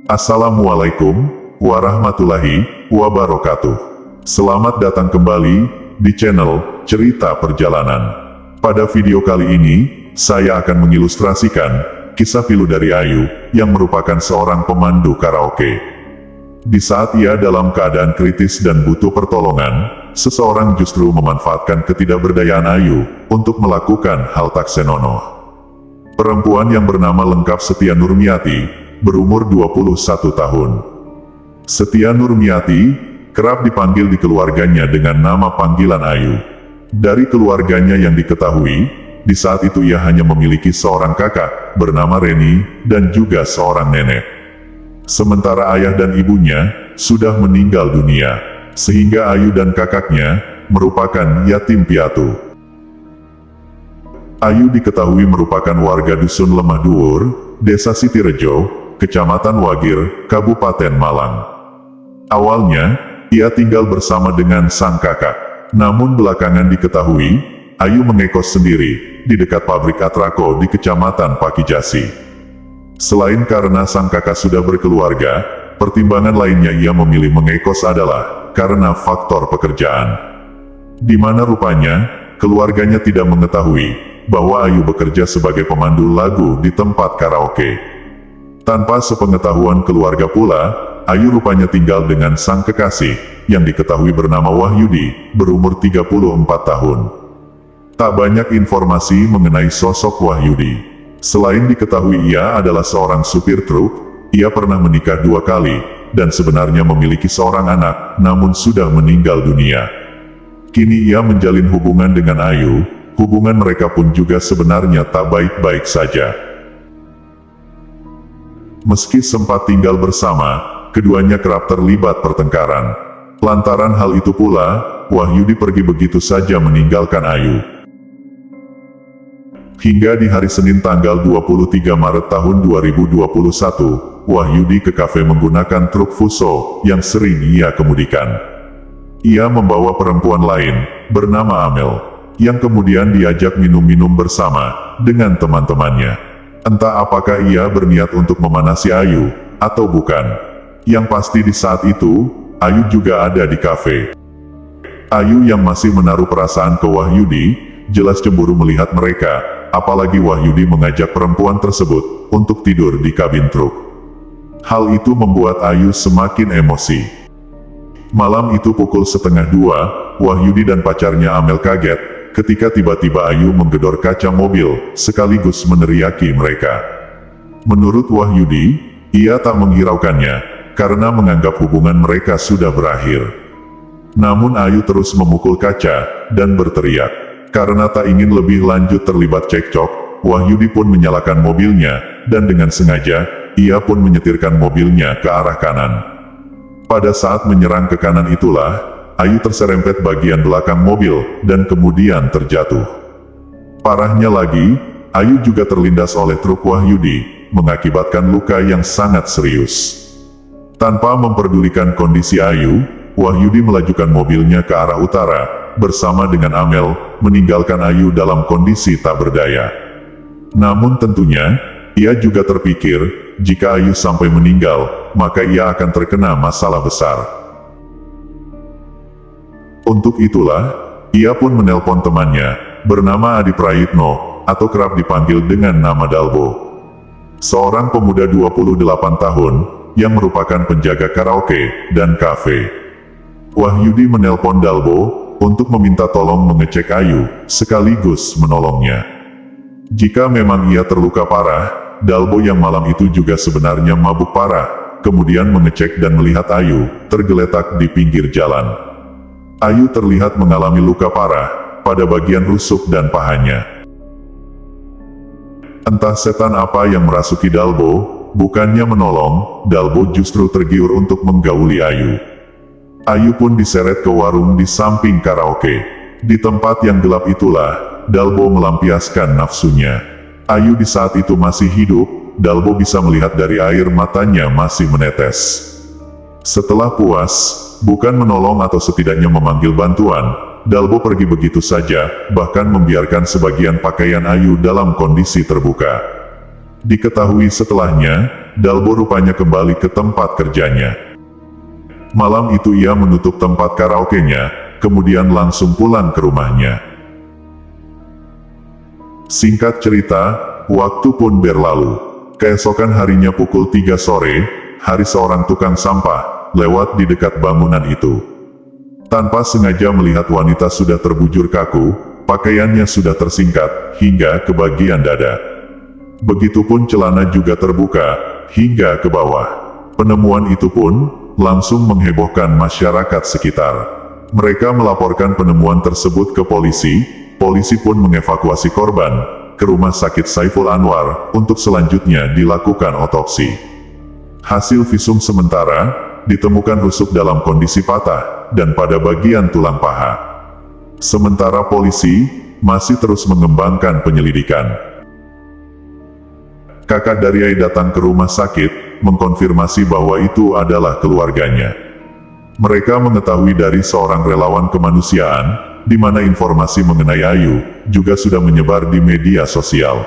Assalamualaikum warahmatullahi wabarakatuh. Selamat datang kembali di channel Cerita Perjalanan. Pada video kali ini, saya akan mengilustrasikan kisah pilu dari Ayu yang merupakan seorang pemandu karaoke. Di saat ia dalam keadaan kritis dan butuh pertolongan, seseorang justru memanfaatkan ketidakberdayaan Ayu untuk melakukan hal tak senonoh. Perempuan yang bernama lengkap Setia Nurmiati, berumur 21 tahun. Setia Nurmiati kerap dipanggil di keluarganya dengan nama panggilan Ayu. Dari keluarganya yang diketahui, di saat itu ia hanya memiliki seorang kakak, bernama Reni, dan juga seorang nenek. Sementara ayah dan ibunya sudah meninggal dunia, sehingga Ayu dan kakaknya merupakan yatim piatu. Ayu diketahui merupakan warga Dusun Lemah Dhuwur, Desa Sitirejo, Kecamatan Wagir, Kabupaten Malang. Awalnya, ia tinggal bersama dengan sang kakak. Namun belakangan diketahui, Ayu mengekos sendiri di dekat pabrik Atrako di Kecamatan Pakijasi. Selain karena sang kakak sudah berkeluarga, pertimbangan lainnya ia memilih mengekos adalah karena faktor pekerjaan. Di mana rupanya, keluarganya tidak mengetahui bahwa Ayu bekerja sebagai pemandu lagu di tempat karaoke. Tanpa sepengetahuan keluarga pula, Ayu rupanya tinggal dengan sang kekasih, yang diketahui bernama Wahyudi, berumur 34 tahun. Tak banyak informasi mengenai sosok Wahyudi. Selain diketahui ia adalah seorang supir truk, ia pernah menikah 2 kali, dan sebenarnya memiliki seorang anak, namun sudah meninggal dunia. Kini ia menjalin hubungan dengan Ayu, hubungan mereka pun juga sebenarnya tak baik-baik saja. Meski sempat tinggal bersama, keduanya kerap terlibat pertengkaran. Lantaran hal itu pula, Wahyudi pergi begitu saja meninggalkan Ayu. Hingga di hari Senin tanggal 23 Maret tahun 2021, Wahyudi ke kafe menggunakan truk Fuso yang sering ia kemudikan. Ia membawa perempuan lain, bernama Amel, yang kemudian diajak minum-minum bersama dengan teman-temannya. Entah apakah ia berniat untuk memanasi Ayu, atau bukan. Yang pasti di saat itu, Ayu juga ada di kafe. Ayu yang masih menaruh perasaan ke Wahyudi, jelas cemburu melihat mereka, apalagi Wahyudi mengajak perempuan tersebut untuk tidur di kabin truk. Hal itu membuat Ayu semakin emosi. Malam itu pukul 1:30, Wahyudi dan pacarnya Amel kaget ketika tiba-tiba Ayu menggedor kaca mobil, sekaligus meneriaki mereka. Menurut Wahyudi, ia tak menghiraukannya, karena menganggap hubungan mereka sudah berakhir. Namun Ayu terus memukul kaca, dan berteriak. Karena tak ingin lebih lanjut terlibat cekcok, Wahyudi pun menyalakan mobilnya, dan dengan sengaja, ia pun menyetirkan mobilnya ke arah kanan. Pada saat menyerang ke kanan itulah, Ayu terserempet bagian belakang mobil, dan kemudian terjatuh. Parahnya lagi, Ayu juga terlindas oleh truk Wahyudi, mengakibatkan luka yang sangat serius. Tanpa memperdulikan kondisi Ayu, Wahyudi melajukan mobilnya ke arah utara, bersama dengan Amel, meninggalkan Ayu dalam kondisi tak berdaya. Namun tentunya, ia juga terpikir, jika Ayu sampai meninggal, maka ia akan terkena masalah besar. Untuk itulah, ia pun menelpon temannya, bernama Adi Prayitno, atau kerap dipanggil dengan nama Dalbo. Seorang pemuda 28 tahun, yang merupakan penjaga karaoke dan kafe. Wahyudi menelpon Dalbo, untuk meminta tolong mengecek Ayu, sekaligus menolongnya. Jika memang ia terluka parah, Dalbo yang malam itu juga sebenarnya mabuk parah, kemudian mengecek dan melihat Ayu, tergeletak di pinggir jalan. Ayu terlihat mengalami luka parah, pada bagian rusuk dan pahanya. Entah setan apa yang merasuki Dalbo, bukannya menolong, Dalbo justru tergiur untuk menggauli Ayu. Ayu pun diseret ke warung di samping karaoke. Di tempat yang gelap itulah, Dalbo melampiaskan nafsunya. Ayu di saat itu masih hidup, Dalbo bisa melihat dari air matanya masih menetes. Setelah puas, bukan menolong atau setidaknya memanggil bantuan, Dalbo pergi begitu saja, bahkan membiarkan sebagian pakaian Ayu dalam kondisi terbuka. Diketahui setelahnya, Dalbo rupanya kembali ke tempat kerjanya. Malam itu ia menutup tempat karaoke-nya, kemudian langsung pulang ke rumahnya. Singkat cerita, waktu pun berlalu. Keesokan harinya pukul 3 sore, hari seorang tukang sampah lewat di dekat bangunan itu. Tanpa sengaja melihat wanita sudah terbujur kaku, pakaiannya sudah tersingkat hingga ke bagian dada. Begitupun celana juga terbuka hingga ke bawah. Penemuan itu pun langsung menghebohkan masyarakat sekitar. Mereka melaporkan penemuan tersebut ke polisi. Polisi pun mengevakuasi korban ke Rumah Sakit Saiful Anwar untuk selanjutnya dilakukan otopsi. Hasil visum sementara ditemukan rusuk dalam kondisi patah dan pada bagian tulang paha. Sementara polisi masih terus mengembangkan penyelidikan. Kakak dari Ai datang ke rumah sakit, mengkonfirmasi bahwa itu adalah keluarganya. Mereka mengetahui dari seorang relawan kemanusiaan, di mana informasi mengenai Ayu juga sudah menyebar di media sosial.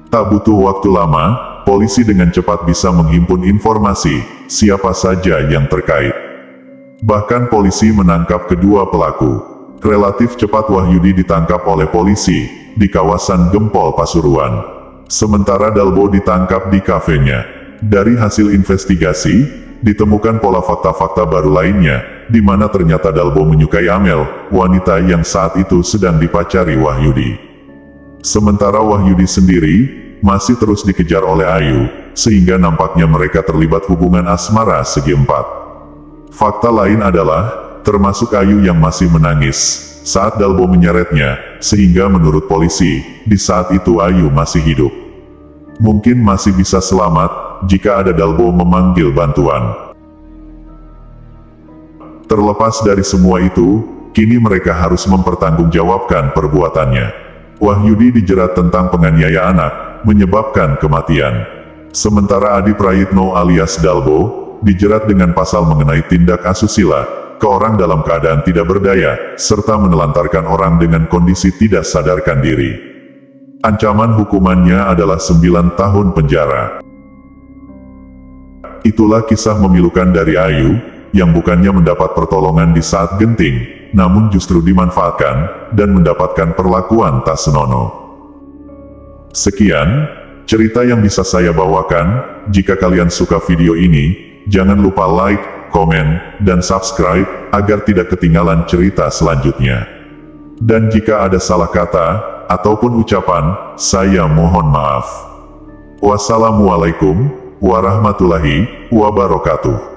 Tak butuh waktu lama, polisi dengan cepat bisa menghimpun informasi siapa saja yang terkait. Bahkan polisi menangkap kedua pelaku. Relatif cepat Wahyudi ditangkap oleh polisi di kawasan Gempol Pasuruan. Sementara Dalbo ditangkap di kafenya. Dari hasil investigasi, ditemukan pola fakta-fakta baru lainnya, di mana ternyata Dalbo menyukai Amel, wanita yang saat itu sedang dipacari Wahyudi. Sementara Wahyudi sendiri masih terus dikejar oleh Ayu, sehingga nampaknya mereka terlibat hubungan asmara segi empat. Fakta lain adalah, termasuk Ayu yang masih menangis saat Dalbo menyeretnya, sehingga menurut polisi, di saat itu Ayu masih hidup. Mungkin masih bisa selamat, jika ada Dalbo memanggil bantuan. Terlepas dari semua itu, kini mereka harus mempertanggungjawabkan perbuatannya. Wahyudi dijerat tentang penganiaya anak, menyebabkan kematian. Sementara Adi Prayitno alias Dalbo, dijerat dengan pasal mengenai tindak asusila, ke orang dalam keadaan tidak berdaya, serta menelantarkan orang dengan kondisi tidak sadarkan diri. Ancaman hukumannya adalah 9 tahun penjara. Itulah kisah memilukan dari Ayu, yang bukannya mendapat pertolongan di saat genting, namun justru dimanfaatkan, dan mendapatkan perlakuan tak senonoh. Sekian, cerita yang bisa saya bawakan. Jika kalian suka video ini, jangan lupa like, komen, dan subscribe, agar tidak ketinggalan cerita selanjutnya. Dan jika ada salah kata, ataupun ucapan, saya mohon maaf. Wassalamualaikum warahmatullahi wabarakatuh.